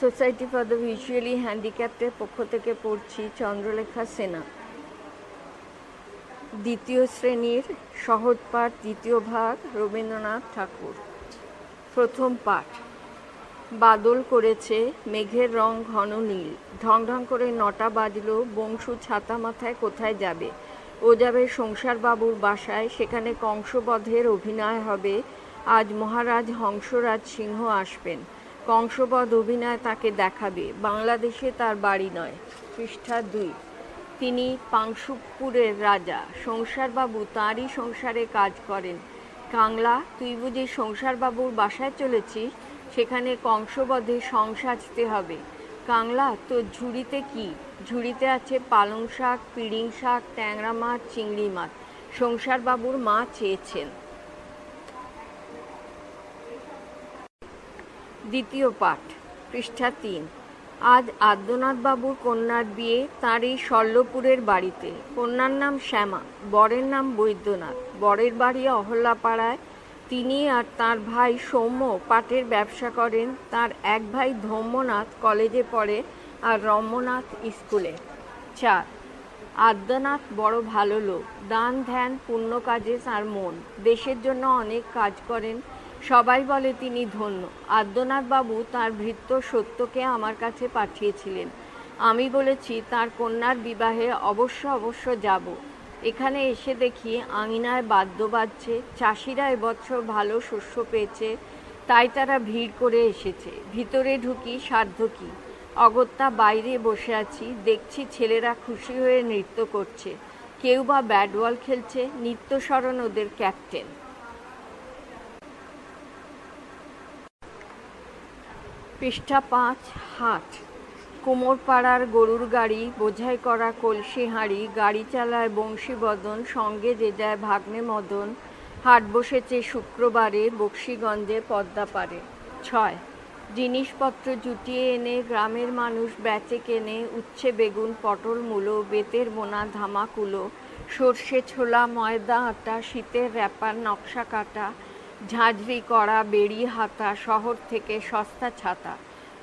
Society for the visually হ্যান্ডিক্যাপ্টের পক্ষ থেকে পড়ছি চন্দ্রলেখা সেনা। দ্বিতীয় শ্রেণীর সহজ পাঠ, দ্বিতীয় ভাগ, রবীন্দ্রনাথ ঠাকুর। প্রথম পাঠ। বাদল করেছে, মেঘের রং ঘন নীল, ঢং ঢং করে 9টা বাজলো। বংশু ছাতা মাথায় কোথায় যাবে? ও যাবে সংসারবাবুর বাসায়, সেখানে কংসবধের অভিনয় হবে। আজ মহারাজ হংসরাজ সিংহ আসবেন, কংসবধ অভিনয় তাকে দেখাবে। বাংলাদেশে তার বাড়ি নয়। পৃষ্ঠা 2। তিনি পাংশুপুরের রাজা, সংসারবাবু তাঁরই সংসারে কাজ করেন। কাংলা, তুই বুঝি সংসারবাবুর বাসায় চলেছিস? সেখানে কংসবধে সং সাজতে হবে। কাংলা, তোর ঝুড়িতে কি? ঝুড়িতে আছে পালং শাক, পিড়িং শাক, ট্যাংরা মাছ, চিংড়ি মাছ। সংসারবাবুর মা চেয়েছেন। দ্বিতীয় পাঠ। পৃষ্ঠা 3। আজ আদ্যনাথবাবুর কন্যার বিয়ে তাঁর এই শল্যপুরের বাড়িতে। কন্যার নাম শ্যামা, বরের নাম বৈদ্যনাথ। বরের বাড়ি অহল্যাপাড়ায়। তিনি আর তার ভাই সৌম্য পাটের ব্যবসা করেন। তার এক ভাই ধৌম্যনাথ কলেজে পড়ে আর রম্যনাথ স্কুলে। 4। আদ্যনাথ বড় ভালো লোক, দান ধ্যান পুণ্য কাজে তার মন। দেশের জন্য অনেক কাজ করেন, সবাই বলে তিনি ধন্য। আদ্যনাথবাবু তার ভৃত্য সত্যকে আমার কাছে পাঠিয়েছিলেন। আমি বলেছি তার কন্যার বিবাহে অবশ্য যাব। এখানে এসে দেখি আঙিনায় বাদ্য বাজছে। চাষিরা এবছর ভালো শস্য পেয়েছে, তাই তারা ভিড় করে এসেছে। ভিতরে ঢুকি, সাধ্য কি। অগত্যা বাইরে বসে আছি, দেখছি ছেলেরা খুশি হয়ে নৃত্য করছে, কেউ বা ব্যাট বল খেলছে। নিত্যস্মরণ ওদের ক্যাপ্টেন। পৃষ্ঠা 5। হাট। কুমোরপাড়ার গরুর গাড়ি, বোঝাই করা কলসি হাঁড়ি, গাড়ি চালায় বংশীবদন, সঙ্গে যে যায় ভাগ্নে মদন। হাট বসেছে শুক্রবারে বক্সিগঞ্জে পদ্মাপাড়ে। 6। জিনিসপত্র জুটিয়ে এনে গ্রামের মানুষ বেচে কেনে। উচ্ছে বেগুন, পটল মূলো, বেতের বোনা ধামাকুলো, সর্ষে ছোলা, ময়দা আটা, শীতের র্যাপার, নকশা কাটা, ঝাঁঝরি করা, বেড়ি হাতা, শহর থেকে সস্তা ছাতা।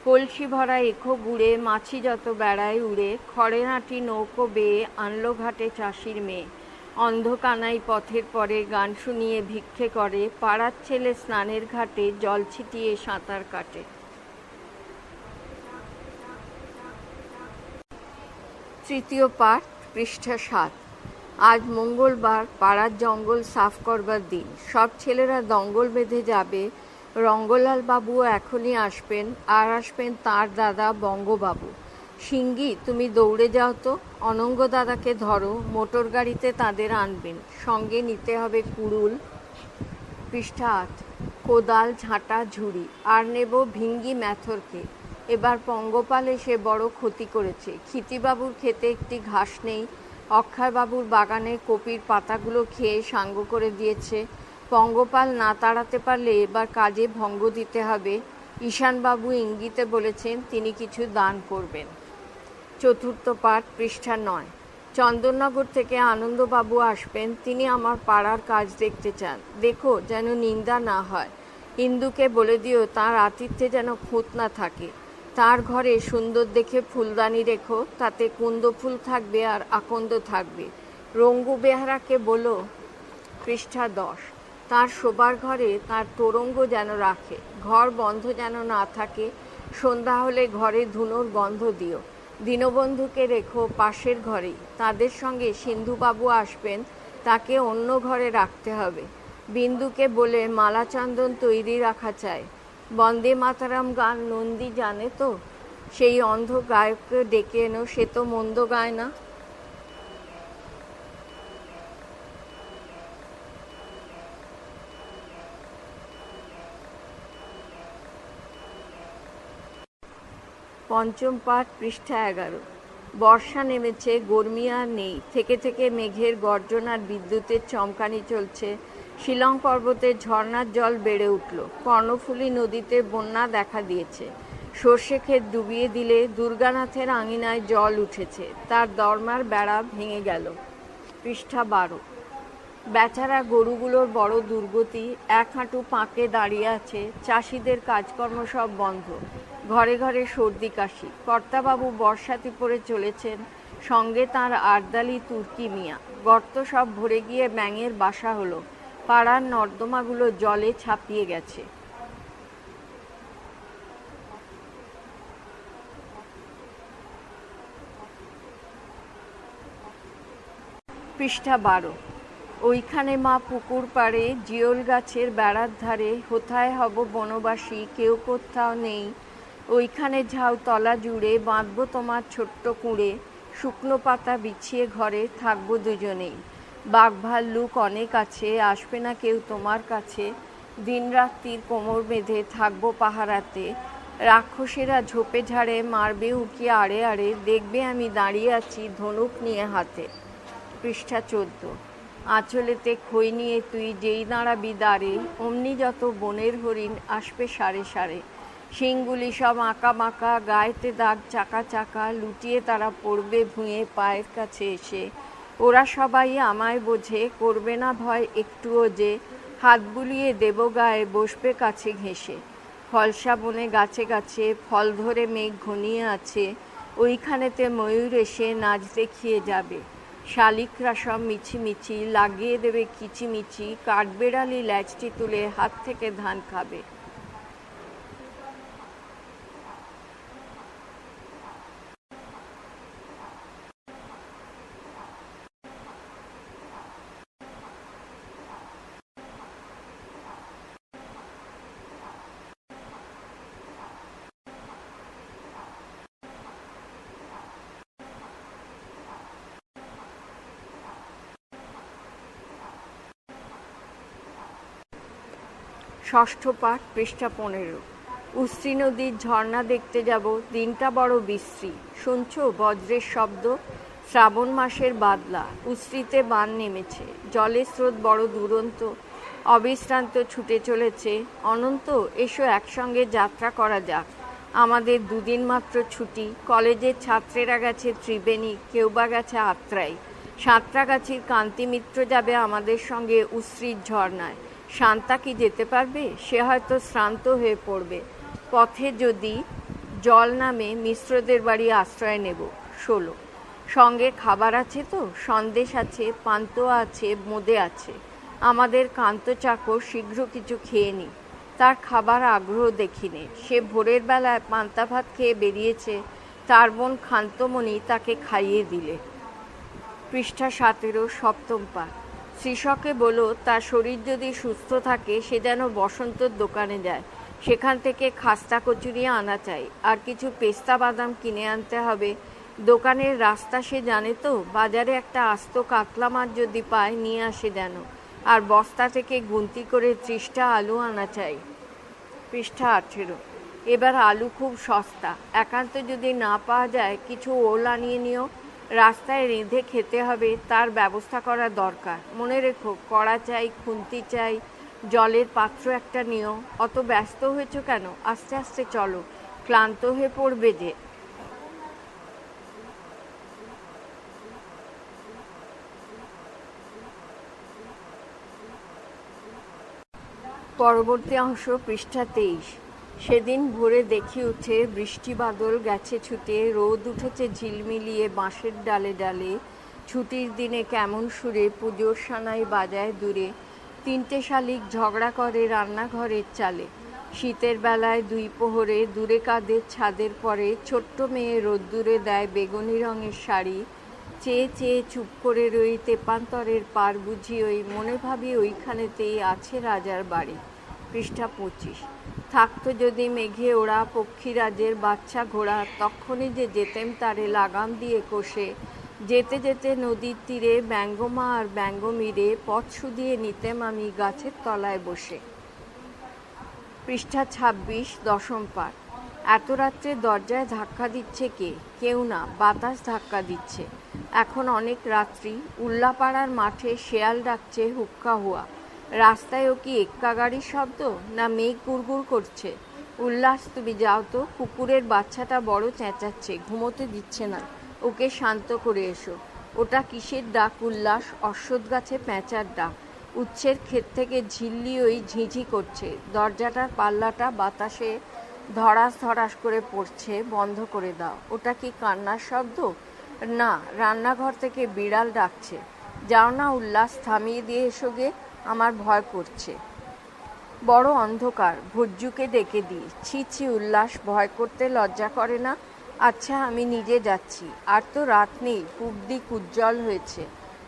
কলসি ভরা এখো গুড়ে, মাছি যত বেড়ায় উড়ে। খড়ের আঁটি নৌকো বেয়ে আনলো ঘাটে চাষির মেয়ে। অন্ধকানাই পথের পরে গান শুনিয়ে ভিক্ষে করে। পাড়ার ছেলে স্নানের ঘাটে জল ছিটিয়ে সাঁতার কাটে। তৃতীয় পাঠ। পৃষ্ঠা 7। আজ মঙ্গলবার, পাড়ার জঙ্গল সাফ করবার দিন। সব ছেলেরা দঙ্গল বেঁধে যাবে। রঙ্গলাল বাবু এখনই আসবেন, আর আসবেন তাঁর দাদা বঙ্গবাবু। সিঙ্গি, তুমি দৌড়ে যাও তো, অনঙ্গ দাদাকে ধরো। মোটর গাড়িতে তাদের আনবেন, সঙ্গে নিতে হবে কুড়ুল। পৃষ্ঠা 8। কোদাল, ঝাঁটা, ঝুড়ি। আর নেব ভিঙ্গি ম্যাথরকে। এবার পঙ্গপাল এসে বড় ক্ষতি করেছে। ক্ষিতিবাবুর ক্ষেতে একটি ঘাস নেই। অক্ষয়বাবুর বাগানে কপির পাতাগুলো খেয়ে সাঙ্গ করে দিয়েছে। পঙ্গপাল না তাড়াতে পারলে এবার কাজে ভঙ্গ দিতে হবে। ঈশানবাবু ইঙ্গিতে বলেছেন তিনি কিছু দান করবেন। চতুর্থ পাঠ। পৃষ্ঠা 9। চন্দননগর থেকে আনন্দবাবু আসবেন। তিনি আমার পাড়ার কাজ দেখতে চান। দেখো যেন নিন্দা না হয়। ইন্দুকে বলে দিও তাঁর আতিথ্যে যেন খুঁত না থাকে। তার ঘরে সুন্দর দেখে ফুলদানি রেখো, তাতে কুন্দ ফুল থাকবে আর আকন্দ থাকবে। রঙ্গু বেহারাকে বলো। পৃষ্ঠা 10। তার শোবার ঘরে তার তোরঙ্গ যেন রাখে, ঘর বন্ধ যেন না থাকে। সন্ধ্যা হলে ঘরে ধুনোর গন্ধ দিও। দীনবন্ধুকে রেখো পাশের ঘরেই। তাদের সঙ্গে সিন্ধুবাবু আসবেন, তাকে অন্য ঘরে রাখতে হবে। বিন্দুকে বলে মালা চন্দন তৈরি রাখা চাই। বন্দে মাতারাম গান নন্দী জানে তো? সেই অন্ধ গায়ককে ডেকে এনো, সে তো মন্দ গায় না। পঞ্চম পাঠ। পৃষ্ঠা 11। বর্ষা নেমেছে, গরমি আর নেই। থেকে থেকে মেঘের গর্জন আর বিদ্যুতের চমকানি চলছে। শিলং পর্বতের ঝর্ণার জল বেড়ে উঠল। কর্ণফুলী নদীতে বন্যা দেখা দিয়েছে। সর্ষে ক্ষেত ডুবিয়ে দিলে দুর্গানাথের আঙিনায় জল উঠেছে। তার দরমার বেড়া ভেঙে গেল। পৃষ্ঠা 12। বেচারা গরুগুলোর বড় দুর্গতি। এক হাঁটু পাঁকে দাঁড়িয়ে আছে। চাষিদের কাজকর্ম সব বন্ধ। ঘরে ঘরে সর্দি কাশি। কর্তাবাবু বর্ষাতি পরে চলেছেন, সঙ্গে তাঁর আর্দালি তুর্কি মিয়া। গর্ত সব ভরে গিয়ে ব্যাঙের বাসা হলো, পাড়ার নর্দমাগুলো জলে ছাপিয়ে গেছে। পৃষ্ঠা 12। ওইখানে মা পুকুর পাড়ে জিওল গাছের বেড়ার ধারে, হোথায় হব বনবাসী, কেউ কোথাও নেই। ওইখানে ঝাউ তলা জুড়ে বাঁধবো তোমার ছোট্ট কুঁড়ে, শুকনো পাতা বিছিয়ে ঘরে থাকবো দুজনেই। বাঘ ভাল্লুক অনেক আছে, আসবে না কেউ তোমার কাছে, দিনরাত্রির কোমর বেঁধে থাকবো পাহারাতে। রাক্ষসেরা ঝোপে ঝাড়ে মারবে উকি আড়ে আড়ে, দেখবে আমি দাঁড়িয়ে আছি ধনুক নিয়ে হাতে। পৃষ্ঠা 14। আঁচলেতে খই নিয়ে তুই যেই দাঁড়াবি দাঁড়ে, অমনি যত বনের হরিণ আসবে সারে সারে। শিংগুলি সব আঁকা বাঁকা, গায়েতে দাগ চাকা চাকা, লুটিয়ে তারা পড়বে ভুঁয়ে পায়ের কাছে এসে। ওরা সবাই আমায় বোঝে, করবে না ভয় একটুও যে, হাত বুলিয়ে দেব গায়ে বসবে কাছে ঘেঁষে। ফলসা বনে গাছে গাছে ফল ধরে মেঘ ঘনিয়ে আছে, ওইখানেতে ময়ূর এসে নাচ দেখিয়ে যাবে। শালিকরা সব মিছিমিছি লাগিয়ে দেবে কিচিমিচি, কাঠবেড়ালি ল্যাচটি তুলে হাত থেকে ধান খাবে। ষষ্ঠ পাঠ, পৃষ্ঠা 15। উস্ত্রী নদীর ঝর্ণা দেখতে যাব, দিনটা বড় বিশ্রী। শুনছো বজ্রের শব্দ? শ্রাবণ মাসের বাদলা। উস্ত্রীতে বান নেমেছে, জলের স্রোত বড় দুরন্ত, অবিশ্রান্ত ছুটে চলেছে। অনন্ত, এসো একসঙ্গে যাত্রা করা যাক। আমাদের দুদিন মাত্র ছুটি। কলেজের ছাত্রেরা গেছে ত্রিবেণী, কেউ বা গেছে আত্রাই। সাঁতরাগাছির কান্তি মিত্র যাবে আমাদের সঙ্গে উস্ত্রীর ঝর্ণায়। শান্তা কি যেতে পারবে? সে হয়তো শ্রান্ত হয়ে পড়বে। পথে যদি জল নামে মিশ্রদের বাড়ি আশ্রয় নেব। 16। সঙ্গে খাবার আছে তো? সন্দেশ আছে, পান্তুয়া আছে, বোঁদে আছে। আমাদের কান্ত চাকর শীঘ্র কিছু খেয়ে নি। তার খাবার আগ্রহ দেখিনি। সে ভোরের বেলায় পান্তা ভাত খেয়ে বেরিয়েছে, তার বোন খান্তমণি তাকে খাইয়ে দিলে। পৃষ্ঠা 17, সপ্তম পাঠ। শ্রীশকে বলো তার শরীর যদি সুস্থ থাকে সে যেন বসন্তর দোকানে যায়, সেখান থেকে খাস্তা কচুরি আনা চাই, আর কিছু পেস্তা বাদাম কিনে আনতে হবে। দোকানের রাস্তা সে জানে তো। বাজারে একটা আস্ত কাতলা মাছ যদি পায় নিয়ে আসে যেন, আর বস্তা থেকে গুনতি করে 30টা আলু আনা চাই। পৃষ্ঠা 18। এবার আলু খুব সস্তা, একান্ত যদি না পাওয়া যায় কিছু ওল আনিয়ে নিও। রাস্তায় রেঁধে খেতে হবে, তার ব্যবস্থা করা দরকার। মনে রেখো, কড়া চাই, খুন্তি চাই, জলের পাত্র একটা নিও। অত ব্যস্ত হয়েছ কেন? আস্তে আস্তে চলো, ক্লান্ত হয়ে পড়বে যে। পরবর্তী অংশ, পৃষ্ঠা 23। সেদিন ভোরে দেখি উঠে বৃষ্টি বাদল গেছে ছুটে, রোদ উঠেছে ঝিলমিলিয়ে বাঁশের ডালে ডালে। ছুটির দিনে কেমন সুরে পুজোর সানাই বাজায় দূরে, 3টে শালিক ঝগড়া করে রান্নাঘরের চালে। শীতের বেলায় 2 প্রহরে দূরে কাঁধের ছাদের পরে ছোট্ট মেয়ে রোদ্দুরে দেয় বেগুনি রঙের শাড়ি। চেয়ে চেয়ে চুপ করে রই, তেপান্তরের পার বুঝি ওই, মনে ভাবি ওইখানেতেই আছে রাজার বাড়ি। পৃষ্ঠা 25। থাকতো যদি মেঘে ওড়া পক্ষীরাজের বাচ্চা ঘোড়া, তখনই যে যেতেম তারে লাগাম দিয়ে কষে। যেতে যেতে নদীর তীরে ব্যঙ্গমা আর ব্যঙ্গমীরে পথ শুধিয়ে নিতেম আমি গাছের তলায় বসে। পৃষ্ঠা 26, দশম পাঠ। এত রাত্রে দরজায় ধাক্কা দিচ্ছে কে? কেউ না, বাতাস ধাক্কা দিচ্ছে। এখন অনেক রাত্রি। উল্লাপাড়ার মাঠে শেয়াল ডাকছে হুক্কা হুয়া। রাস্তায়ও কি এক্কা গাড়ির শব্দ, না মেঘ গুড়গুড় করছে? উল্লাস, তুমি যাও তো, কুকুরের বাচ্চাটা বড় চেঁচাচ্ছে, ঘুমোতে দিচ্ছে না, ওকে শান্ত করে এসো। ওটা কিসের ডাক উল্লাস? অশ্বত্থ গাছে প্যাঁচার ডাক। উচ্ছের ক্ষেত থেকে ঝিল্লি ওই ঝিঝি করছে। দরজাটার পাল্লাটা বাতাসে ধড়াস ধড়াস করে পড়ছে। বন্ধ করে দাও। ওটা কি কান্নার শব্দ? না, রান্নাঘর থেকে বিড়াল ডাকছে। যাও না উল্লাস, থামিয়ে দিয়ে এসো গে, আমার ভয় করছে। বড় অন্ধকার, ভজ্জুকে ডেকে দিই। ছি ছি উল্লাস, ভয় করতে লজ্জা করে না? আচ্ছা, আমি নিজে যাচ্ছি। আর তো রাত নেই, পূব দিক উজ্জ্বল হয়েছে।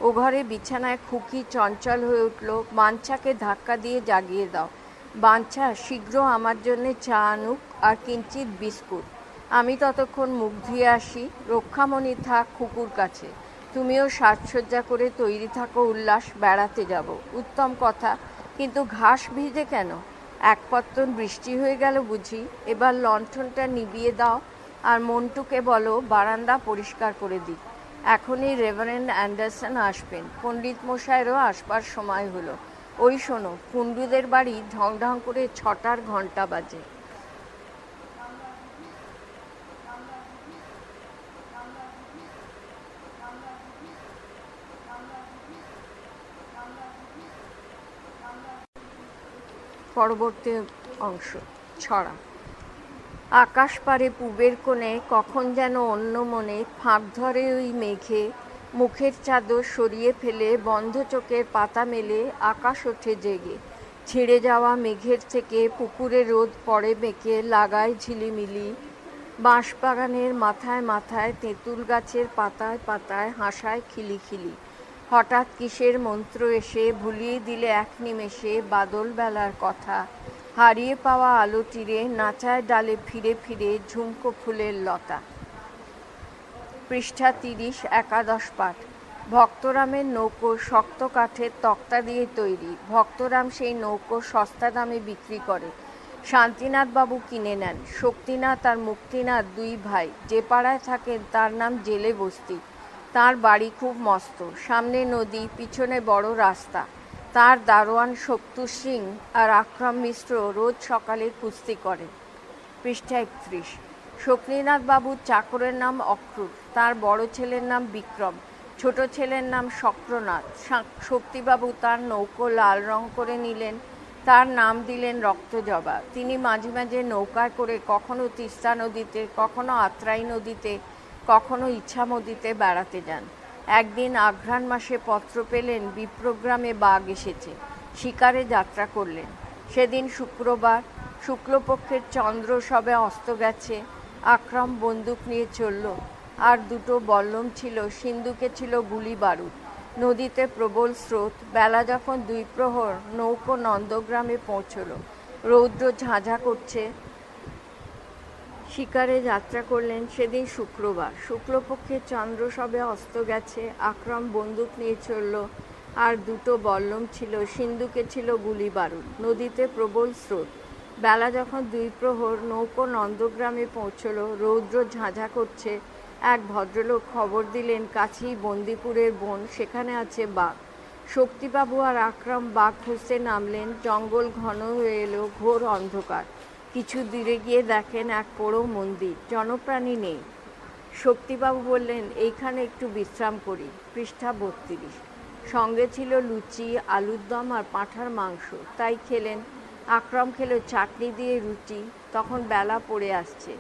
ও ঘরে বিছানায় খুকি চঞ্চল হয়ে উঠল। বাঞ্ছাকে ধাক্কা দিয়ে জাগিয়ে দাও। বাঞ্ছা, শীঘ্র আমার জন্যে চা আনুক আর কিঞ্চিত বিস্কুট। আমি ততক্ষণ মুখ ধুয়ে আসি। রক্ষামণি থাক খুকুর কাছে। তুমিও সাজসজ্জা করে তৈরি থাকো উল্লাস, বেড়াতে যাব। উত্তম কথা, কিন্তু ঘাস ভিজে কেন? এক পত্তন বৃষ্টি হয়ে গেল বুঝি? এবার লণ্ঠনটা নিভিয়ে দাও আর মন্টুকে বলো বারান্দা পরিষ্কার করে দিক। এখনই রেভারেন্ড অ্যান্ডারসন আসবেন। পণ্ডিত মশাইয়েরও আসবার সময় হলো। ওই শোনো, কুণ্ডুদের বাড়ি ঢং ঢং করে 6টার ঘণ্টা বাজে। পরবর্তী অংশ ছড়া। আকাশ পারে পূবের কোণে, কখন যেন অন্য মনে ফাঁক ধরে ওই মেঘে। মুখের চাদর সরিয়ে ফেলে বন্ধ চোখের পাতা মেলে আকাশ ওঠে জেগে। ছিঁড়ে যাওয়া মেঘের থেকে পুকুরে রোদ পড়ে মেঘে, লাগায় ঝিলিমিলি। বাঁশবাগানের মাথায় মাথায়, তেঁতুল গাছের পাতায় পাতায় হাসায় খিলিখিলি। হঠাৎ কিসের মন্ত্র এসে ভুলিয়ে দিলে এক নিমেষে বাদল বেলার কথা। হারিয়ে পাওয়া আলো তীরে নাচায় ডালে ফিরে ফিরে ঝুমকো ফুলের লতা। পৃষ্ঠা 30, একাদশ পাঠ। ভক্তরামের নৌকো শক্ত কাঠের তক্তা দিয়ে তৈরি। ভক্তরাম সেই নৌকো সস্তা দামে বিক্রি করে। শান্তিনাথ বাবু কিনে নেন। শক্তিনাথ আর মুক্তিনাথ দুই ভাই। যে পাড়ায় থাকেন তার নাম জেলে বস্তি। তার বাড়ি খুব মস্ত। সামনে নদী, পিছনে বড় রাস্তা। তার দারোয়ান শক্তু সিং আর আকরাম মিশ্র রোজ সকালে কুস্তি করে। পৃষ্ঠা 31। শক্তিনাথ বাবুর চাকরের নাম অক্রুর। তার বড় ছেলের নাম বিক্রম, ছোট ছেলের নাম শক্রনাথ। শক্তিবাবু তার নৌকো লাল রং করে নিলেন। তার নাম দিলেন রক্তজবা। তিনি মাঝে মাঝে নৌকায় করে কখনো তিস্তা নদীতে, কখনো আত্রাই নদীতে, কখনো ইছামতিতে বেড়াতে যান। একদিন আঘ্রাণ মাসে পত্র পেলেন বিপ্রগ্রামে বাঘ এসেছে। শিকারে যাত্রা করলেন। সেদিন শুক্রবার, শুক্লপক্ষের চন্দ্র সবে অস্ত গেছে। আকরাম বন্দুক নিয়ে চলল। আর দুটো বল্লম ছিল, সিন্ধুকে ছিল গুলি বারুদ। নদীতে প্রবল স্রোত। বেলা যখন 2 প্রহর, নৌকো নন্দগ্রামে পৌঁছল। রৌদ্র ঝাঁঝা করছে। শিকারে যাত্রা করলেন সেদিন শুক্রবার। শুক্লপক্ষের চন্দ্র সবে অস্ত গেছে। আকরাম বন্দুক নিয়ে চলল। আর দুটো বল্লম ছিল, সিন্ধুকে ছিল গুলি বারুদ। নদীতে প্রবল স্রোত। বেলা যখন 2 প্রহর, নৌকো নন্দগ্রামে পৌঁছল। রৌদ্র ঝাঁঝা করছে। এক ভদ্রলোক খবর দিলেন কাছেই বন্দিপুরের বন, সেখানে আছে বাঘ। শক্তিবাবু আর আকরাম বাঘ খুঁজতে নামলেন। জঙ্গল ঘন হয়ে এলো, ঘোর অন্ধকার। কিছু দূরে গিয়ে দেখেন এক পোড়ো মন্দির, জনপ্রাণী নেই। শক্তিবাবু বললেন এইখানে একটু বিশ্রাম করি। পৃষ্ঠা 32। সঙ্গে ছিল লুচি, আলুর দম আর পাঁঠার মাংস, তাই খেলেন। আকরাম খেলো চাটনি দিয়ে রুটি। তখন বেলা পড়ে আসছে।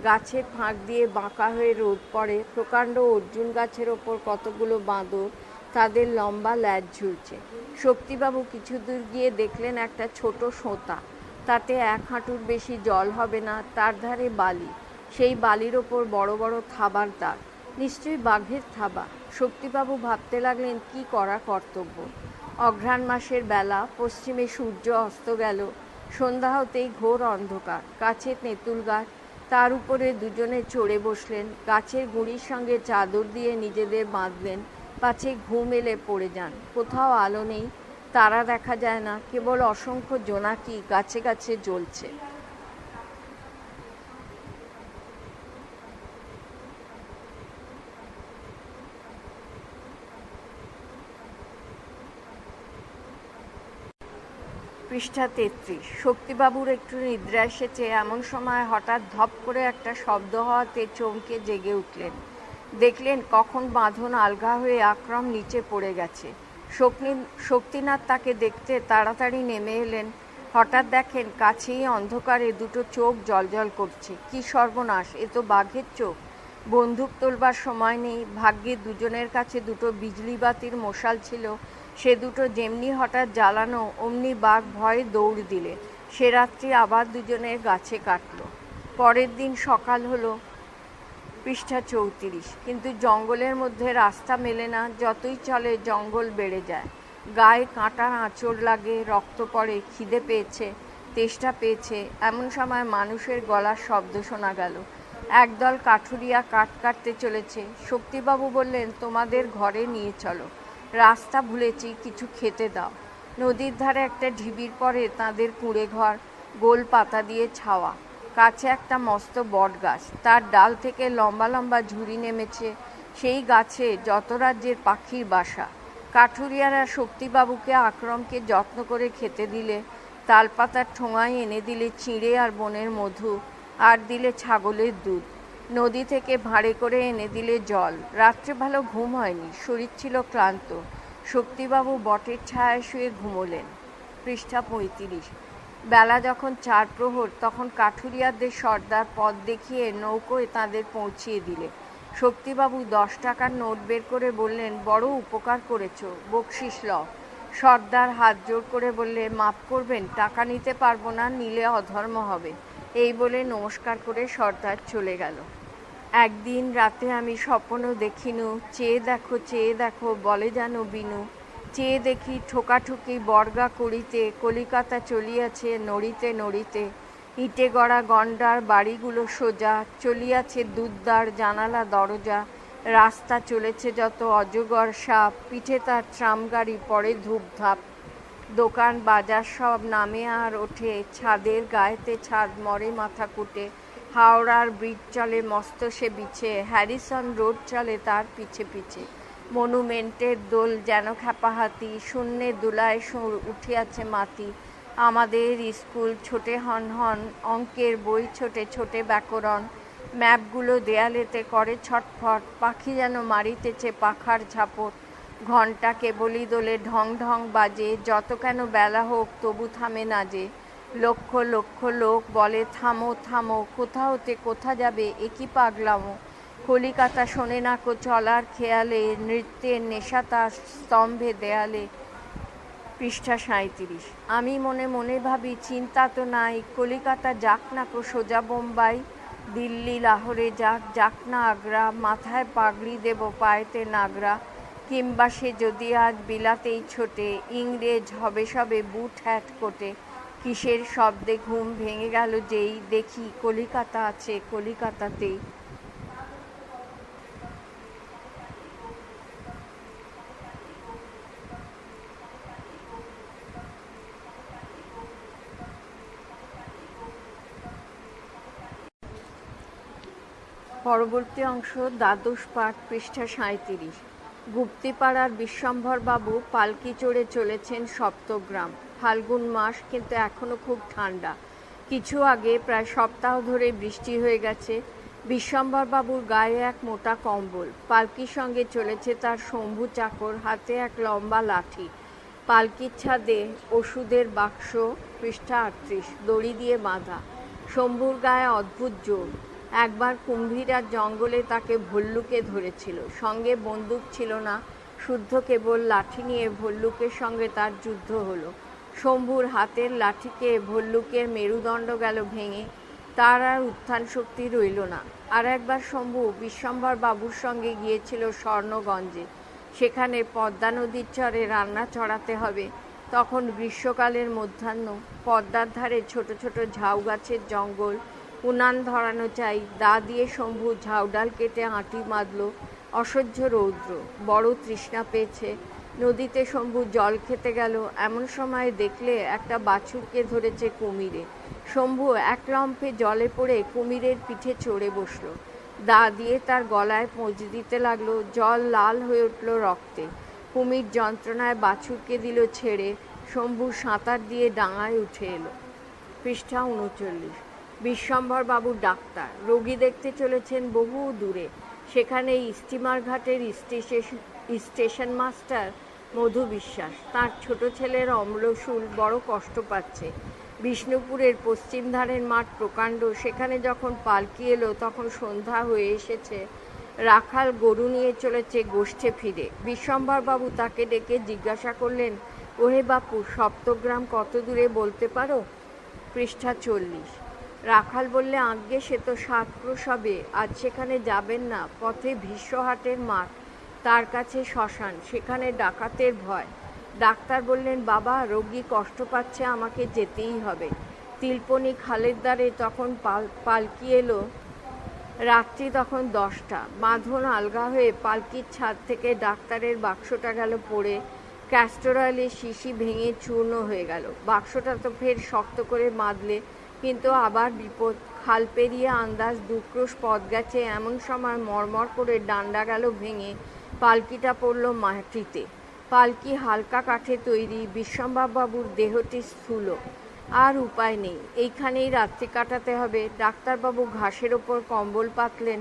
গাছের ফাঁক দিয়ে বাঁকা হয়ে রোদ পড়ে। প্রকাণ্ড অর্জুন গাছের ওপর কতগুলো বাঁদর, তাদের লম্বা ল্যাজ ঝুলছে। শক্তিবাবু কিছু দূর গিয়ে দেখলেন একটা ছোট সোঁতা, তাতে 1 হাঁটুর বেশি জল হবে না। তার ধারে বালি, সেই বালির ওপর বড় বড় থাবার দাগ। নিশ্চয়ই বাঘের থাবা। শক্তিবাবু ভাবতে লাগলেন কি করা কর্তব্য। অঘ্রাণ মাসের বেলা, পশ্চিমে সূর্য অস্ত গেল। সন্ধ্যা হতেই ঘোর অন্ধকার। কাছে তেঁতুল গাছ, তার উপরে দুজনে চড়ে বসলেন। গাছের গুঁড়ির সঙ্গে চাদর দিয়ে নিজেদের বাঁধলেন, পাছে ঘুম এলে পড়ে যান। কোথাও আলো নেই, তারা দেখা যায় না, কেবল অসংখ্য জোনাকি গাছে গাছে জ্বলছে। পৃষ্ঠা 33। শক্তিবাবুর একটু নিদ্রা এসেছে। এমন সময় হঠাৎ ধপ করে একটা শব্দ হওয়াতে চমকে জেগে উঠলেন। দেখলেন কখন বাঁধন আলগা হয়ে আকরাম নিচে পড়ে গেছে। শক্তিনাথ তাকে দেখতে তাড়াতাড়ি নেমে এলেন। হঠাৎ দেখেন কাছেই অন্ধকারে দুটো চোখ জ্বলজ্বল করছে। কি সর্বনাশ, এ তো বাঘের চোখ। বন্দুক তোলবার সময় নেই। ভাগ্যে দুজনের কাছে দুটো বিজলি বাতির মশাল ছিল, সে দুটো যেমনি হঠাৎ জ্বালানো অমনি বাঘ ভয়ে দৌড় দিলে। সে রাত্রি আবার দুজনের গাছে কাটল। পরের দিন সকাল হলো। পৃষ্ঠা 34। কিন্তু জঙ্গলের মধ্যে রাস্তা মেলে না, যতই চলে জঙ্গল বেড়ে যায়। গায়ে কাঁটার আঁচড় লাগে, রক্ত পড়ে, খিদে পেয়েছে, তেষ্টা পেয়েছে। এমন সময় মানুষের গলার শব্দ শোনা গেল। একদল কাঠুরিয়া কাঠ কাটতে চলেছে। শক্তিবাবু বললেন, তোমাদের ঘরে নিয়ে চলো, রাস্তা ভুলেছি, কিছু খেতে দাও। নদীর ধারে একটা ঢিবির পরে তাদের কুঁড়ে ঘর, গোল পাতা দিয়ে ছাওয়া। কাছে একটা মস্ত বট গাছ, তার ডাল থেকে লম্বা লম্বা ঝুড়ি নেমেছে। সেই গাছে যত রাজ্যের পাখির বাসা। কাঠুরিয়ারা শক্তিবাবুকে আক্রমকে যত্ন করে খেতে দিলে। তালপাতার ঠোঙায় এনে দিলে চিঁড়ে আর বনের মধু, আর দিলে ছাগলের দুধ। নদী থেকে ভাঁড়ে করে এনে দিলে জল। রাত্রে ভালো ঘুম হয়নি, শরীর ছিল ক্লান্ত। শক্তিবাবু বটের ছায়ায় শুয়ে ঘুমোলেন। পৃষ্ঠা 35। বেলা যখন 4 প্রহর, তখন কাঠুরিয়াদের সর্দার পথ দেখিয়ে নৌকোয় তাদের পৌঁছিয়ে দিলে। শক্তিবাবু 10 টাকার নোট বের করে বললেন, বড় উপকার করেছ, বকশিস লও। সর্দার হাত জোর করে বললে, মাফ করবেন, টাকা নিতে পারবো না, নিলে অধর্ম হবে। এই বলে নমস্কার করে সর্দার চলে গেল। একদিন রাতে আমি স্বপ্ন দেখিনু, চেয়ে দেখো বলে যেন বিনু। চেয়ে দেখি ঠোকাঠুকি বর্গা করিতে, কলিকাতা চলিয়াছে নড়িতে নড়িতে। ইটে গড়া গন্ডার বাড়িগুলো সোজা, চলিয়াছে দুধদার জানালা দরজা। রাস্তা চলেছে যত অজগর সাপ, পিঠে তার ট্রাম গাড়ি পড়ে ধূপধাপ। দোকান বাজার সব নামে আর ওঠে, ছাদের গায়েতে ছাদ মরে মাথা কুটে। হাওড়ার ব্রিজ চলে মস্ত সে বিছে, হ্যারিসন রোড চলে তার পিছে পিছে। মনুমেন্টের দোল যেন খ্যাপাহাতি, শূন্যে দুলায় সুর উঠিয়াছে মাতি। আমাদের স্কুল ছোটে হন হন, অঙ্কের বই ছোটে ছোটে ব্যাকরণ। ম্যাপগুলো দেয়ালেতে করে ছটফট, পাখি যেন মারিতেছে পাখার ঝাপট। ঘণ্টা কেবলই দোলে ঢং ঢং বাজে, যত কেন বেলা হোক তবু থামে না যে। লক্ষ লক্ষ লোক বলে, থামো থামো, কোথা হতে কোথা যাবে, একই পাগলামো। কলিকাতা শোনে না কো চলার খেয়ালে, নৃত্যের নেশা তার স্তম্ভে দেয়ালে। পৃষ্ঠা 37। আমি মনে মনে ভাবি, চিন্তা তো নাই, কলিকাতা যাক না কো সোজা বোম্বাই। দিল্লি লাহোরে যাক, যাক না আগ্রা, মাথায় পাগড়ি দেব পায়েতে নাগরা। কিংবা সে যদি আজ বিলাতেই ছোটে, ইংরেজ হবে সবে বুট হ্যাট কোটে। কিসের শব্দে ঘুম ভেঙে গেল যেই, দেখি কলিকাতা আছে কলিকাতাতেই। পরবর্তী অংশ দ্বাদশ পাঠ, পৃষ্ঠা 37। গুপ্তিপাড়ার বিশ্বম্ভরবাবু পালকি চড়ে চলেছেন সপ্তগ্রাম। ফাল্গুন মাস, কিন্তু এখনো খুব ঠান্ডা। কিছু আগে প্রায় সপ্তাহ ধরে বৃষ্টি হয়ে গেছে। বিশ্বম্ভরবাবুর গায়ে এক মোটা কম্বল। পালকির সঙ্গে চলেছে তার শম্ভু চাকর, হাতে এক লম্বা লাঠি। পালকির ছাদে ওষুধের বাক্স, পৃষ্ঠা 38, দড়ি দিয়ে বাঁধা। শম্ভুর গায়ে অদ্ভুত জোর। একবার কুম্ভীরার জঙ্গলে তাকে ভল্লুকে ধরেছিল। সঙ্গে বন্দুক ছিল না, শুদ্ধ কেবল লাঠি নিয়ে ভল্লুকের সঙ্গে তার যুদ্ধ হলো। শম্ভুর হাতের লাঠিকে ভল্লুকের মেরুদণ্ড গেল ভেঙে, তার আর উত্থান শক্তি রইল না। আর একবার শম্ভু বিশ্বম্ভর বাবুর সঙ্গে গিয়েছিল স্বর্ণগঞ্জে। সেখানে পদ্মা নদীর চরে রান্না চড়াতে হবে। তখন গ্রীষ্মকালের মধ্যাহ্ন। পদ্মার ধারে ছোট ছোট ঝাউ গাছের জঙ্গল। উনান ধরানো চাই। দা দিয়ে শম্ভু ঝাউডাল কেটে আঁটি বাঁধল। অসহ্য রৌদ্র, বড় তৃষ্ণা পেয়েছে। নদীতে শম্ভু জল খেতে গেল। এমন সময় দেখলে একটা বাছুরকে ধরেছে কুমিরে। শম্ভু এক লম্ফে জলে পড়ে কুমিরের পিঠে চড়ে বসল। দা দিয়ে তার গলায় পোঁচ দিতে লাগলো। জল লাল হয়ে উঠল রক্তে। কুমির যন্ত্রণায় বাছুরকে দিল ছেড়ে। শম্ভু সাঁতার দিয়ে ডাঙায় উঠে এলো। পৃষ্ঠা 39। বিশ্বম্ভর বাবু ডাক্তার, রোগী দেখতে চলেছেন বহু দূরে। সেখানে স্টিমার ঘাটের স্টেশন মাস্টার মধু বিশ্বাস। তার ছোট ছেলের অম্লশূল বড় কষ্ট পাচ্ছে। বিষ্ণুপুরের পশ্চিম ধারের মাঠ প্রকাণ্ড, সেখানে যখন পালকি এলো তখন সন্ধ্যা হয়ে এসেছে। রাখাল গরু নিয়ে চলেছে গোষ্ঠে ফিরে। বিশ্বম্ভরবাবু তাকে ডেকে জিজ্ঞাসা করলেন, ওহে বাপু, সপ্তগ্রাম কত দূরে বলতে পারো? পৃষ্ঠা 40। রাখাল বললে, আজ্ঞে সে তো 7 ক্রোশ হবে, আজ সেখানে যাবেন না। পথে ভীষ্মহাটের মাঠ, তার কাছে শ্মশান, সেখানে ডাকাতের ভয়। ডাক্তার বললেন, বাবা, রোগী কষ্ট পাচ্ছে, আমাকে যেতেই হবে। তিলপনি খালের দ্বারে তখন পালকি এলো। রাত্রি তখন 10টা। বাঁধন আলগা হয়ে পালকির ছাদ থেকে ডাক্তারের বাক্সটা গেল পড়ে। ক্যাস্টর অয়েলের শিশি ভেঙে চূর্ণ হয়ে গেল। বাক্সটা তো ফের শক্ত করে বাঁধলে, কিন্তু আবার বিপদ। খাল পেরিয়ে আন্দাজ 2 ক্রোশ পথ গেছে, এমন সময় মরমর করে ডান্ডা গেল ভেঙে, পালকিটা পড়ল মাটিতে। পালকি হালকা কাঠে তৈরি। বিশ্বম্ভরবাবুর দেহটি স্থূল। আর উপায় নেই, এইখানেই রাত্রি কাটাতে হবে। ডাক্তারবাবু ঘাসের ওপর কম্বল পাতলেন,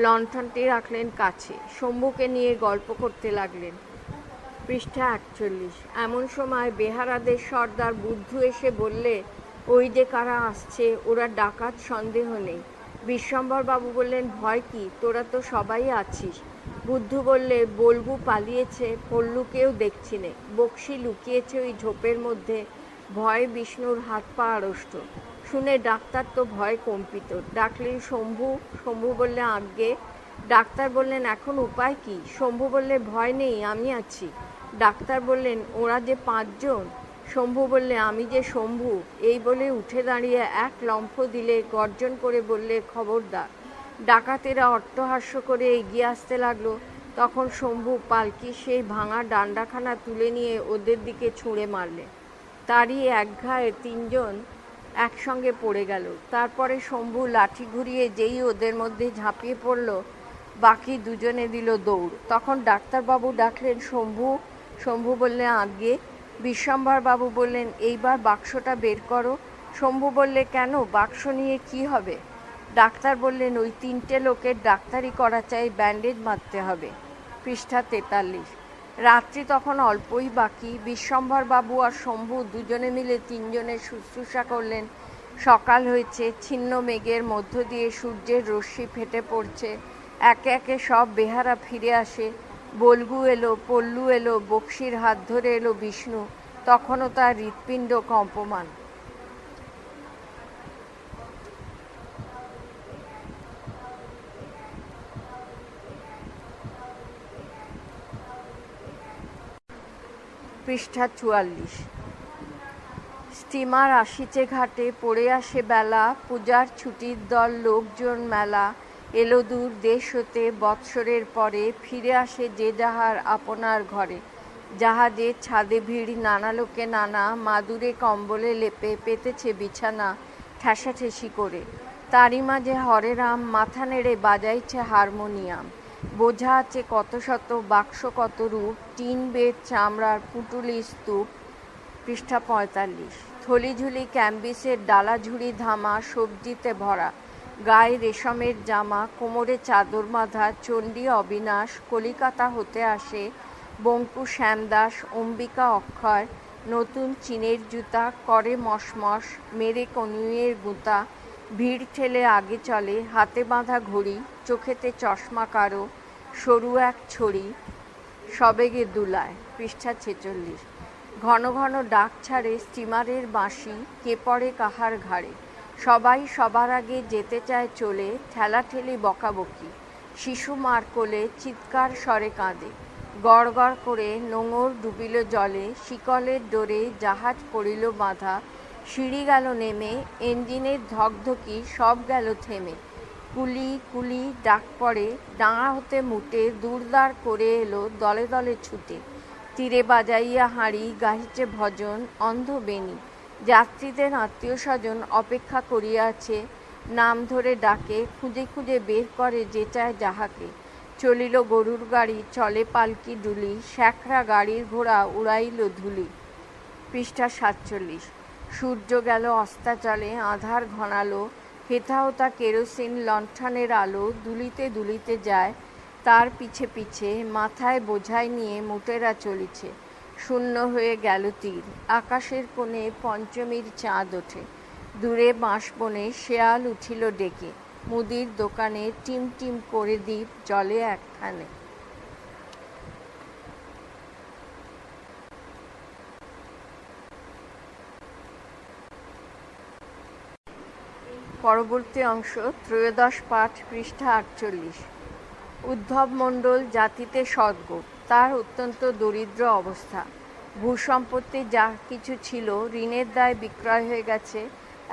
লণ্ঠনটি রাখলেন কাছে, শম্ভুকে নিয়ে গল্প করতে লাগলেন। পৃষ্ঠা 41। এমন সময় বেহারাদের সর্দার বুদ্ধু এসে বললে, ওই যে কারা আসছে, ওরা ডাকাত, সন্দেহ নেই। বিশ্বম্ভরবাবু বললেন, ভয় কি, তোরা তো সবাই আছিস। বুদ্ধু বললে, বলবু পালিয়েছে, পল্লুকেও দেখছি নে, বক্সি লুকিয়েছে ওই ঝোপের মধ্যে। ভয়ে বিষ্ণুর হাত পা আড়ষ্ট। শুনে ডাক্তার তো ভয় কম্পিত। ডাকলেন, শম্ভু। শম্ভু বললে, আজ্ঞে। ডাক্তার বললেন, এখন উপায় কি? শম্ভু বললে, ভয় নেই, আমি আছি। ডাক্তার বললেন, ওরা যে 5 জন। শম্ভু বললে, আমি যে শম্ভু। এই বলে উঠে দাঁড়িয়ে এক লম্ফ দিলে, গর্জন করে বললে, খবরদার। ডাকাতেরা অট্টহাস্য করে এগিয়ে আসতে লাগলো। তখন শম্ভু পালকি সেই ভাঙা ডান্ডাখানা তুলে নিয়ে ওদের দিকে ছুঁড়ে মারলে। তারই একঘায়ে 3 জন একসঙ্গে পড়ে গেল। তারপরে শম্ভু লাঠি ঘুরিয়ে যেই ওদের মধ্যে ঝাঁপিয়ে পড়ল, বাকি 2 জনে দিল দৌড়। তখন ডাক্তারবাবু ডাকলেন, শম্ভু। শম্ভু বললে, আজ্ঞে। বিশ্বম্ভরবাবু বললেন, এইবার বাক্সটা বের করো। শম্ভু বললে, কেন, বাক্স নিয়ে কি হবে? ডাক্তার বললেন, ওই 3টে লোকের ডাক্তারি করা চাই, ব্যান্ডেজ বাঁধতে হবে। পৃষ্ঠা 43। রাত্রি তখন অল্পই বাকি। বিশ্বম্ভরবাবু আর শম্ভু 2 জনে মিলে 3 জনের শুশ্রূষা করলেন। সকাল হয়েছে, ছিন্ন মেঘের মধ্য দিয়ে সূর্যের রশ্মি ফেটে পড়ছে। একে একে সব বেহারা ফিরে আসে। বলগু এলো, পল্লু এলো, বক্সির হাত ধরে এলো বিষ্ণু। তখনও তার হৃৎপিণ্ড কম্পমান। পৃষ্ঠা 44। স্টিমার আসিছে ঘাটে, পড়ে আসে বেলা, পূজার ছুটির দল, লোকজন মেলা। এলো দূর দেশ হতে বৎসরের পরে, ফিরে আসে যে যাহার আপনার ঘরে। জাহাজের ছাদে ভিড়, নানা লোকে নানা, মাদুরে কম্বলে লেপে পেতেছে বিছানা ঠেসাঠেসি করে। তারই মাঝে হরে রাম মাথা নেড়ে বাজাইছে হারমোনিয়াম। বোঝা আছে কত শত, বাক্স কত রূপ, টিন বেত, চামড়ার পুটুলি স্তূপ। পৃষ্ঠা 45। থলিঝুলি ক্যাম্বিসের ডালা ঝুড়ি ধামা, সবজিতে ভরা। গায়ে রেশমের জামা, কোমরে চাদর বাঁধা চণ্ডী অবিনাশ কলিকাতা হতে আসে। বঙ্কু শ্যামদাস, অম্বিকা অক্ষয়। নতুন চীনের জুতা, করে মশমশ, মেরে কনুইয়ের গুঁতা। ভিড় ঠেলে আগে চলে, হাতে বাঁধা ঘড়ি, চোখেতে চশমা কারো, সরু এক ছড়ি, সবেগে দুলায়। পৃষ্ঠা 46। ঘন ঘন ডাক ছাড়ে স্টিমারের বাঁশি, কে পড়ে কাহার ঘাড়ে। সবাই সবার আগে যেতে চায় চলে, ঠেলাঠেলি বকাবকি। শিশু মার কোলে চিৎকার স্বরে কাঁদে। গড় গড় করে নোঙর ডুবিল জলে, শিকলের ডোরে জাহাজ পড়িল বাঁধা। সিঁড়ি গেল নেমে, ইঞ্জিনের ধকধকি, সব গেল থেমে। কুলি কুলি ডাক পড়ে, ডাঙা হতে মুটে দূরদার করে এলো দলে দলে ছুটে। তীরে বাজাইয়া হাঁড়ি, গাহিছে ভজন, অন্ধ বেণী। যাত্রীদের আত্মীয় স্বজন অপেক্ষা করিয়াছে, নাম ধরে ডাকে, খুঁজে খুঁজে বের করে যে চায় যাহাকে। চলিল গরুর গাড়ি, চলে পালকি ডুলি, শ্যাকরা গাড়ির ঘোড়া উড়াইল ধুলি। পৃষ্ঠা 47। সূর্য গেল অস্তাচলে, আধার ঘনালো। হেথা হোথা কেরোসিন লণ্ঠনের আলো দুলিতে দুলিতে যায়। তার পিছে পিছে মাথায় বোঝাই নিয়ে মোটেরা চলিছে। শূন্য হয়ে গেল তীর। আকাশের কোণে পঞ্চমীর চাঁদ ওঠে। দূরে বাঁশবনে শেয়াল উঠিল ডেকে। মুদির দোকানে টিম টিম করে দ্বীপ জলে একখানে। পরবর্তী অংশ ত্রয়োদশ পাঠ, পৃষ্ঠা 48। উদ্ধব মণ্ডল জাতিতে সদ্য, তার অত্যন্ত দরিদ্র অবস্থা। ভূসম্পত্তি যা কিছু ছিল ঋণের দায় বিক্রয় হয়ে গেছে।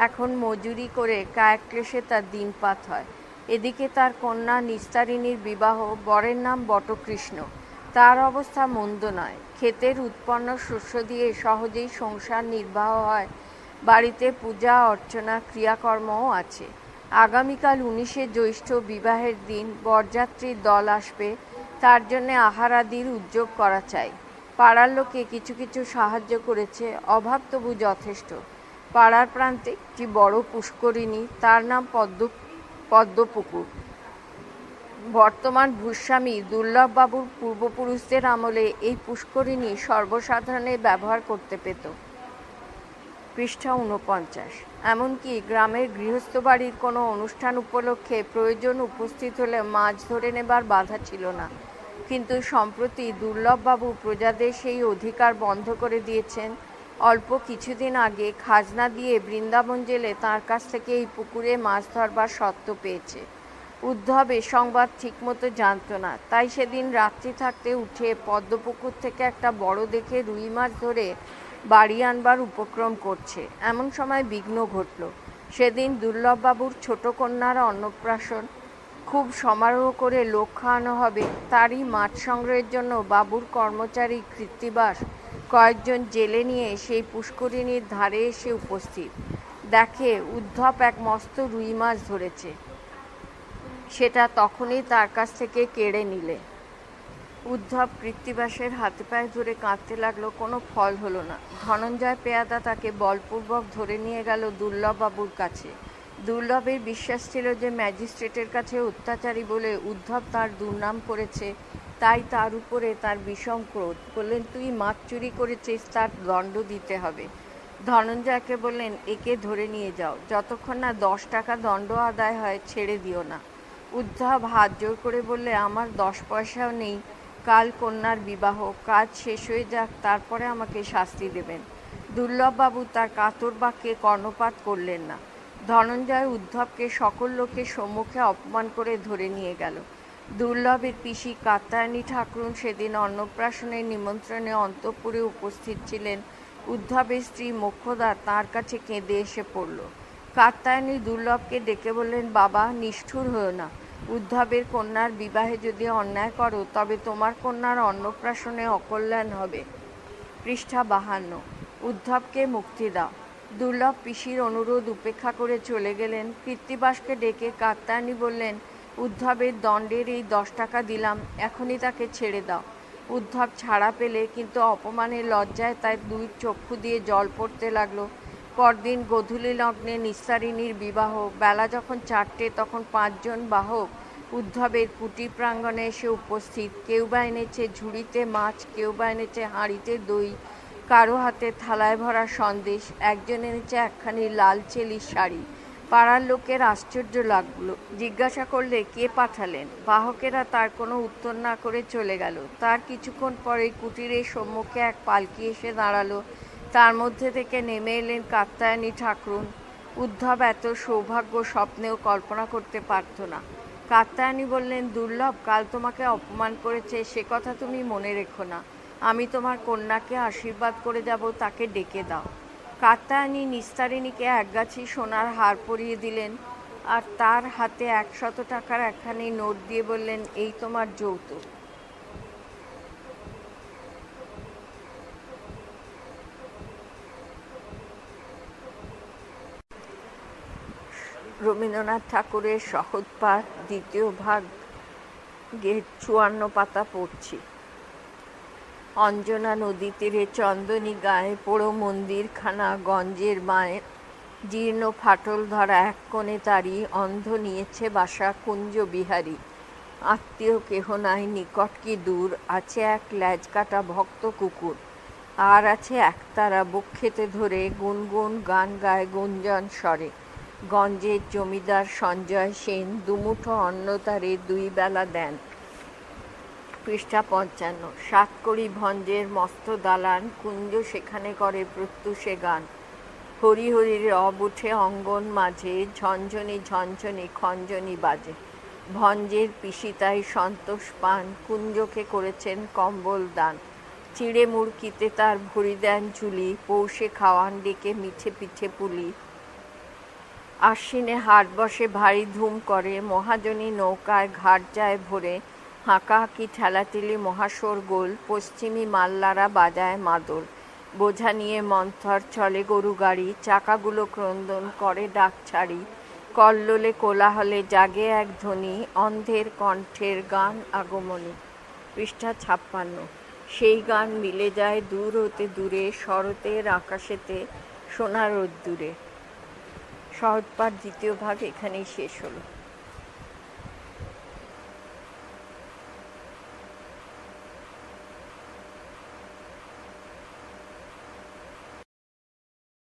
এখন মজুরি করে কায়ক্লেশে তার দিনপাত হয়। এদিকে তার কন্যা নিস্তারিণীর বিবাহ, বরের নাম বটকৃষ্ণ। তার অবস্থা মন্দ নয়। ক্ষেতের উৎপন্ন শস্য দিয়ে সহজেই সংসার নির্বাহ হয়। বাড়িতে পূজা অর্চনা ক্রিয়াকর্মও আছে। আগামীকাল 19শে জ্যৈষ্ঠ বিবাহের দিন। বরযাত্রীর দল আসবে, তার জন্যে আহারাদির উদ্যোগ করা চাই। পাড়ার লোকে কিছু কিছু সাহায্য করেছে, অভাব তবু যথেষ্ট। পাড়ার প্রান্তে একটি বড় পুষ্করিণী, তার নাম পদ্মপুকুর। বর্তমান ভূস্বামী দুর্লভবাবুর পূর্বপুরুষদের আমলে এই পুষ্করিণী সর্বসাধারণে ব্যবহার করতে পেত। পৃষ্ঠা 49। এমনকি গ্রামের গৃহস্থ বাড়ির কোনো অনুষ্ঠান উপলক্ষে প্রয়োজন উপস্থিত হলে মাছ ধরে নেবার বাধা ছিল না। কিন্তু সম্প্রতি দুর্লভবাবু প্রজাদের সেই অধিকার বন্ধ করে দিয়েছেন। অল্প কিছুদিন আগে খাজনা দিয়ে বৃন্দাবন জেলে তাঁর কাছ থেকে এই পুকুরে মাছ ধরবার সত্ত্ব পেয়েছে। উদ্ধব এ সংবাদ ঠিকমতো জানত না, তাই সেদিন রাত্রি থাকতে উঠে পদ্মপুকুর থেকে একটা বড় দেখে রুই মাছ ধরে বাড়ি আনবার উপক্রম করছে। এমন সময় বিঘ্ন ঘটল। সেদিন দুর্লভবাবুর ছোট কন্যার অন্নপ্রাশন। খুব সমারোহ করে লোক খাওয়ানো হবে। তারই মাছ সংগ্রহের জন্য বাবুর কর্মচারী কৃত্তিবাস কয়েকজন জেলে নিয়ে সেই পুষ্করিণীর ধারে এসে উপস্থিত। দেখে উদ্ধব এক মস্ত রুই মাছ ধরেছে। সেটা তখনই তার কাছ থেকে কেড়ে নিলে। উদ্ধব কৃত্তিবাসের হাতে পায়ে ধরে কাঁদতে লাগলো। কোনো ফল হলো না। ধনঞ্জয় পেয়াদা তাকে বলপূর্বক ধরে নিয়ে গেল দুর্লভবাবুর কাছে। দুর্লভের বিশ্বাস ছিল যে ম্যাজিস্ট্রেটের কাছে অত্যাচারী বলে উদ্ধব তার দুর্নাম করেছে, তাই তার উপরে তার বিষম ক্রোধ। বললেন, তুই মাছ চুরি করেছিস, তার দণ্ড দিতে হবে। ধনঞ্জয়কে বললেন, একে ধরে নিয়ে যাও, যতক্ষণ না 10 টাকা দণ্ড আদায় হয় ছেড়ে দিও না। উদ্ধব হাত জোর করে বললে, আমার 10 পয়সাও নেই। কাল কন্যার বিবাহ, কাজ শেষ হয়ে যাক, তারপরে আমাকে শাস্তি দেবেন। দুর্লভবাবু তার কাতর বাক্যে কর্ণপাত করলেন না। ধনঞ্জয় উদ্ধবকে সকল লোকের সম্মুখে অপমান করে ধরে নিয়ে গেল। দুর্লভের পিসি কাত্যায়নী ঠাকুরুন সেদিন অন্নপ্রাশনের নিমন্ত্রণে অন্তঃপুরে উপস্থিত ছিলেন। উদ্ধবের স্ত্রী মোক্ষদা তাঁর কাছে কেঁদে এসে পড়ল। কাত্যায়নী দুর্লভকে ডেকে বললেন, বাবা, নিষ্ঠুর হও না। উদ্ধবের কন্যার বিবাহে যদি অন্যায় করো তবে তোমার কন্যার অন্নপ্রাশনে অকল্যাণ হবে। পৃষ্ঠা 52। উদ্ধবকে মুক্তি দাও। দুর্লভ পিসির অনুরোধ উপেক্ষা করে চলে গেলেন। কৃত্তিবাসকে ডেকে কাত্যায়নী বললেন, উদ্ধবের দণ্ডের এই 10 টাকা দিলাম, এখনই তাকে ছেড়ে দাও। উদ্ধব ছাড়া পেলে, কিন্তু অপমানের লজ্জায় তার 2 চক্ষু দিয়ে জল পড়তে লাগলো। পরদিন গোধূলি লগ্নে নিস্তারিণীর বিবাহ। বেলা যখন 4টে তখন 5 জন বাহক উদ্ধবের কুটির প্রাঙ্গণে এসে উপস্থিত। কেউ বা এনেছে ঝুড়িতে মাছ, কেউ বা এনেছে হাঁড়িতে দই, কারো হাতে থালায় ভরা সন্দেশ, একজন এনেছে একখানি লাল চেলির শাড়ি। পাড়ার লোকের আশ্চর্য লাগলো। জিজ্ঞাসা করলে, কে পাঠালেন? বাহকেরা তার কোনো উত্তর না করে চলে গেল। তার কিছুক্ষণ পরে কুটিরের সম্মুখে এক পালকি এসে দাঁড়ালো। তার মধ্যে থেকে নেমে এলেন কাত্যায়নী ঠাকুরুন। উদ্ধব এত সৌভাগ্য স্বপ্নেও কল্পনা করতে পারত না। কাত্যায়নী বললেন, দুর্লভ কাল তোমাকে অপমান করেছে, সে কথা তুমি মনে রেখো না। আমি তোমার কন্যাকে আশীর্বাদ করে যাব, তাকে ডেকে দাও। কাত্যায়নী নিস্তারিণীকে একগাছি সোনার হার পরিয়ে দিলেন আর তার হাতে 100 টাকার একখানি নোট দিয়ে বললেন, এই তোমার যৌতুক। রবীন্দ্রনাথ ঠাকুরের সহজপাঠ, দ্বিতীয় ভাগ, 54 পাতা পড়ছি। অঞ্জনা নদী তীরে চন্দনী গায়ে পোড়ো মন্দিরখানা, গঞ্জের মায়ের জীর্ণ ফাটল ধরা এক কোণে তারি, অন্ধ নিয়েছে বাসা কুঞ্জ বিহারী। আত্মীয় কেহ নাই, নিকট কি দূর, আছে এক ল্যাজ কাটা ভক্ত কুকুর। আর আছে একতারা বুক খেতে ধরে গুনগুন গান গায় গুঞ্জন স্বরে। গঞ্জের জমিদার সঞ্জয় সেন দুমুঠো অন্ন তারে 2 বেলা দেন। পৃষ্ঠা 55। সাতকড়ি ভঞ্জের মস্ত দালান কুঞ্জ সেখানে করে প্রত্যুষে গান। হরি হরি রব উঠে অঙ্গন মাঝে ঝনঝনি ঝনঝনি খঞ্জনি বাজে। ভঞ্জের পিসিতাই সন্তোষ পান কুঞ্জকে করেছেন কম্বল দান। চিড়ে মুড়কিতে তার ভরি দেন ঝুলি পৌষে খাওয়ান ডেকে মিঠে পিঠে পুলি। আশ্বিনে হাট বসে ভারী ধুম করে মহাজনী নৌকায় ঘাট যায় ভরে। হাঁকাহাঁকি ঠেলাঠেলি মহাশোর গোল পশ্চিমী মাল্লারা বাজায় মাদল। বোঝা নিয়ে মন্থর চলে গরু গাড়ি চাকাগুলো ক্রন্দন করে ডাক ছাড়ি। কল্লোলে কোলাহলে জাগে এক ধ্বনি অন্ধের কণ্ঠের গান আগমনী। পৃষ্ঠা 56। সেই গান মিলে যায় দূর হতে দূরে শরতের আকাশেতে সোনার রোদ্দুরে। সহজপাঠ দ্বিতীয় ভাগ এখানেই শেষ হলো।